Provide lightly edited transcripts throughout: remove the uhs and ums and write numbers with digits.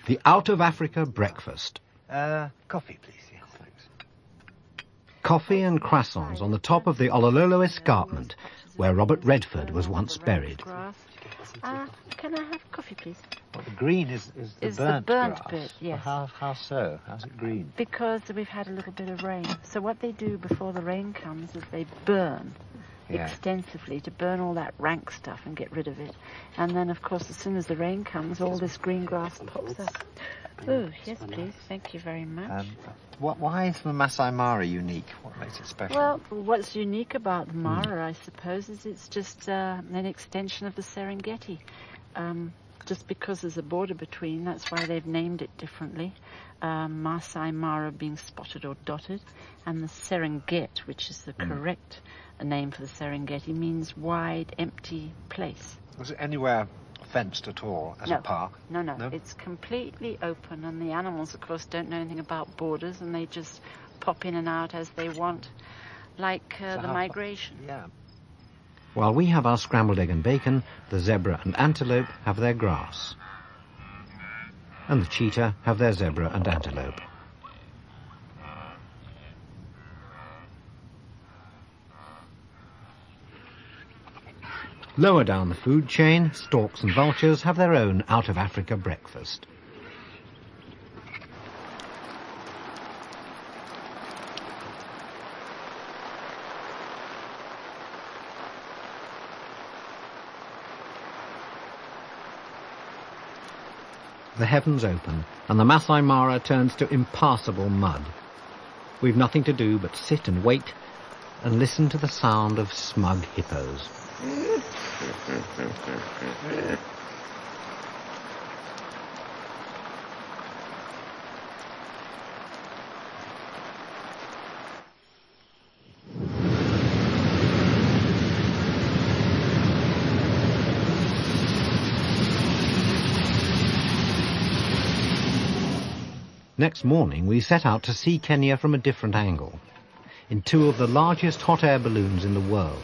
The Out of Africa breakfast. Coffee, please. Yeah, thanks. Coffee and croissants on the top of the Olololo escarpment, where Robert Redford was once buried. Can I have coffee, please? Well, the green is the burnt burnt grass. bit, yes. Well, how so? How's it green? Because we've had a little bit of rain. So what they do before the rain comes is they burn extensively to burn all that rank stuff and get rid of it. And then, of course, as soon as the rain comes, all this green grass pops up. Oh, yes, please. Thank you very much. Why is the Masai Mara unique? What makes it special? Well, what's unique about the Mara, I suppose, is it's just an extension of the Serengeti. Just because there's a border between, that's why they've named it differently. Masai Mara being spotted or dotted, and the Serengeti, which is the correct name for the Serengeti, means wide, empty place. Was it anywhere fenced at all as a park? No. It's completely open, and the animals, of course, don't know anything about borders, and they just pop in and out as they want, like the migration. Yeah. While we have our scrambled egg and bacon, the zebra and antelope have their grass. And the cheetah have their zebra and antelope. Lower down the food chain, storks and vultures have their own Out of Africa breakfast. The heavens open, and the Masai Mara turns to impassable mud. We've nothing to do but sit and wait and listen to the sound of smug hippos. Next morning, we set out to see Kenya from a different angle, in two of the largest hot air balloons in the world.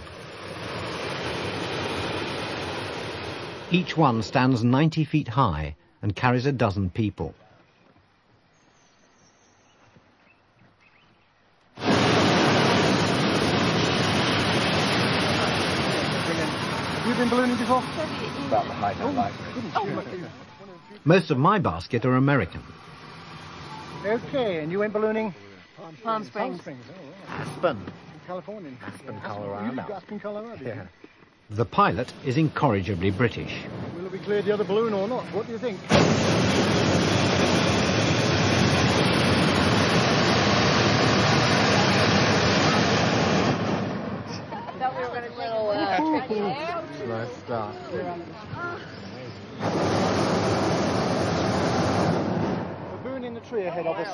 Each one stands 90 feet high and carries a dozen people. Have you been ballooning before? About the height I like. Most of my basket are American. Okay, and you went ballooning? Palm Springs. Aspen. California. Aspen, Colorado. You live in Aspen, Colorado. Yeah. The pilot is incorrigibly British. Will we clear the other balloon or not? What do you think? Nice start. Baboon in the tree ahead of us.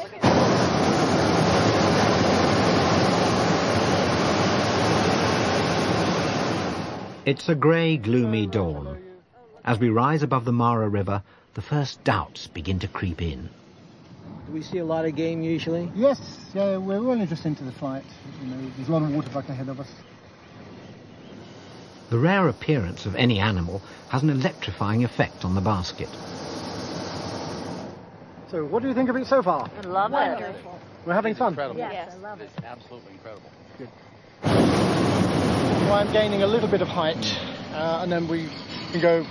It's a grey, gloomy dawn. As we rise above the Mara River, the first doubts begin to creep in. Do we see a lot of game usually? Yes, yeah, we're only just into the flight. You know, there's a lot of water back ahead of us. The rare appearance of any animal has an electrifying effect on the basket. So, what do you think of it so far? I love it. We're having fun? Incredible. Yes, I love it. It's absolutely incredible. Good. So I'm gaining a little bit of height, and then we can go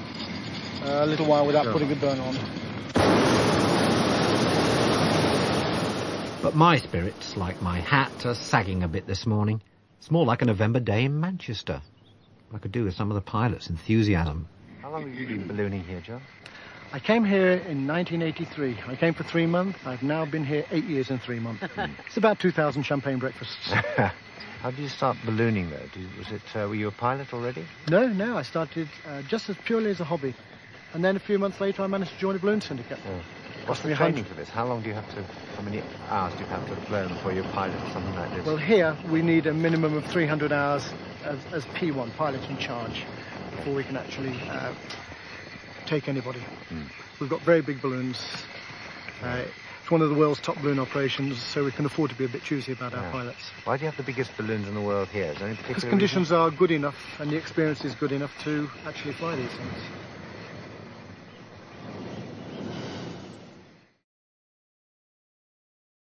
a little while without putting the burn on. But my spirits, like my hat, are sagging a bit this morning. It's more like a November day in Manchester. I could do with some of the pilot's enthusiasm. How long have you been ballooning here, John? I came here in 1983. I came for 3 months. I've now been here 8 years and 3 months. It's about 2,000 champagne breakfasts. How did you start ballooning, though? Were you a pilot already? No, I started just as purely as a hobby. And then a few months later, I managed to join a balloon syndicate. Oh. What's the training for this? How long do you have to, how many hours do you have to have flown before you're a pilot or something like this? Well, here we need a minimum of 300 hours as P1, pilot in charge, before we can actually take anybody. We've got very big balloons. It's one of the world's top balloon operations, so we can afford to be a bit choosy about our pilots. Why do you have the biggest balloons in the world here? Is there any particular Because conditions are good enough and the experience is good enough to actually fly these things.